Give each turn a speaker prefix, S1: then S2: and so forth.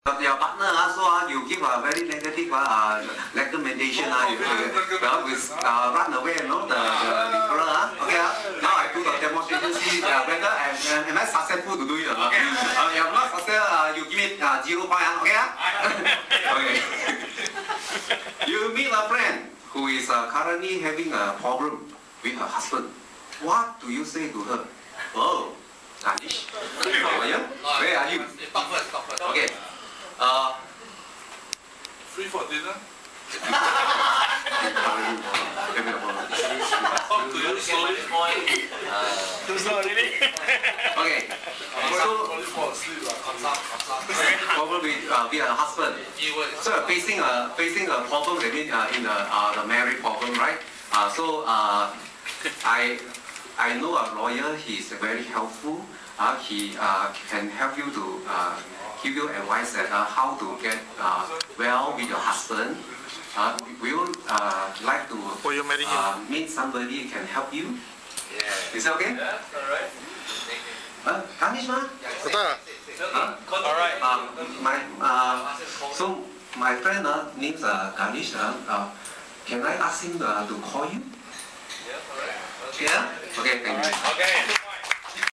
S1: Your partner so you give a very negative recommendation run away, no, the girl, okay. Now I do the demonstration, see whether am I successful to do it or not. If I'm not successful, you give me 0 point, okay? Okay. You meet a friend who is currently having a problem with her husband. What do you say to her? Oh, Anish, how are you? Where are you?
S2: Talk first.
S1: Okay.
S2: Free for dinner?
S3: Too slow already?
S1: Okay. Probably be a husband. So facing a problem, I mean in the marriage problem, right? I know a lawyer. He is very helpful. He can help you to give you advice that how to get well with your husband. We would like to meet somebody who can help you. Yeah. Is that okay?
S2: Yeah, alright.
S1: Ganesh, ma?
S2: Alright.
S1: So my friend names Ganesh. Can I ask him to call you?
S2: Yeah, alright.
S1: Yeah? Okay, thank you.
S2: Okay.